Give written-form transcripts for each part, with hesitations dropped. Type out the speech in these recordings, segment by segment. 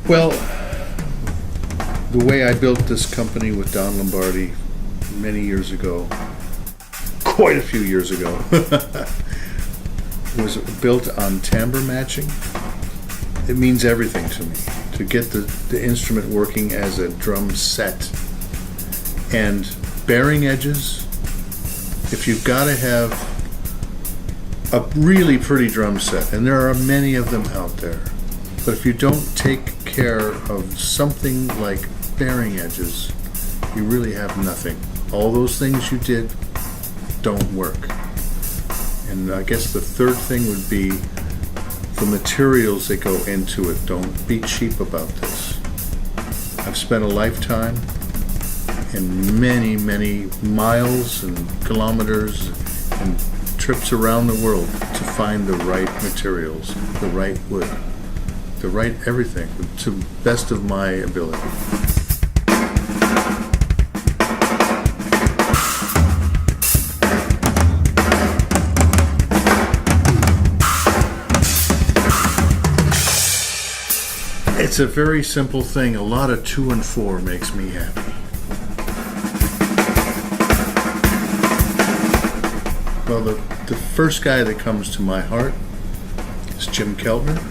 Well, the way I built this company with Don Lombardi many years ago, quite a few years ago, was built on timbre matching. It means everything to me to get the instrument working as a drum set. And bearing edges, if you've got to have a really pretty drum set, and there are many of them out there, but if you don't take care of something like bearing edges, you really have nothing. All those things you did don't work. And I guess the third thing would be the materials that go into it. Don't be cheap about this. I've spent a lifetime and many, many miles and kilometers and trips around the world to find the right materials, the right wood, the right everything, to the best of my ability. It's a very simple thing. A lot of 2 and 4 makes me happy. Well, the first guy that comes to my heart is Jim Keltner.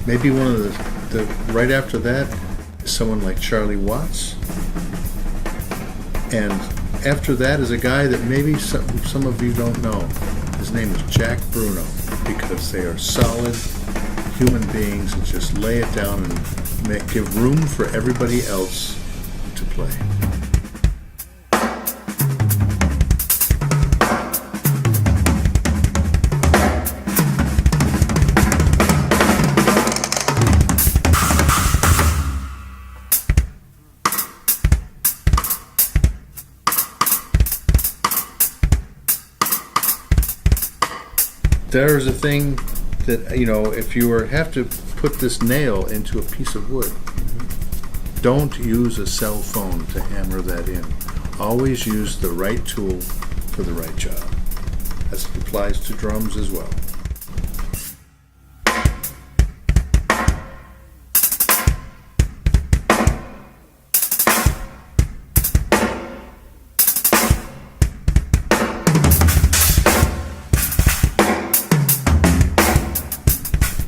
Maybe one of the right after that is someone like Charlie Watts. And after that is a guy that maybe some of you don't know. His name is Jack Bruno, because they are solid human beings and just lay it down and give room for everybody else to play. There's a thing that, if you have to put this nail into a piece of wood, don't use a cell phone to hammer that in. Always use the right tool for the right job. That applies to drums as well.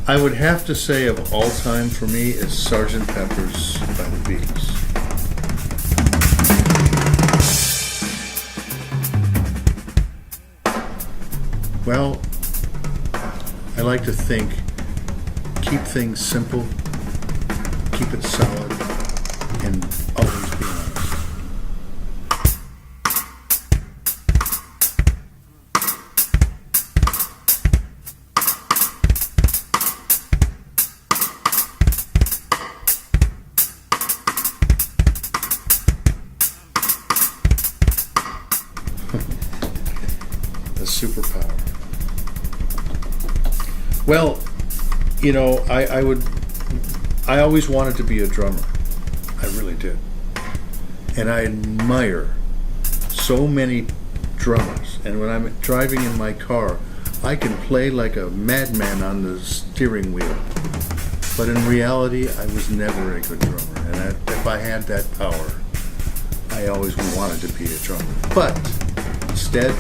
I would have to say of all time for me is Sgt. Pepper's by the Beatles. Well, I like to think, keep things simple, keep it solid, and always be honest. Superpower. Well, I always wanted to be a drummer. I really did. And I admire so many drummers. And when I'm driving in my car, I can play like a madman on the steering wheel. But in reality, I was never a good drummer. And if I had that power, I always wanted to be a drummer. But instead,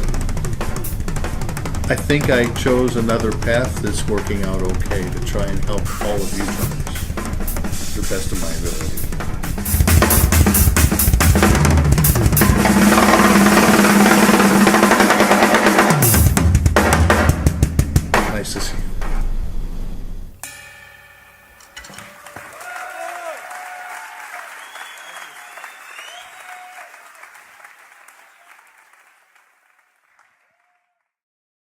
I think I chose another path that's working out okay to try and help all of you drummers to the best of my ability.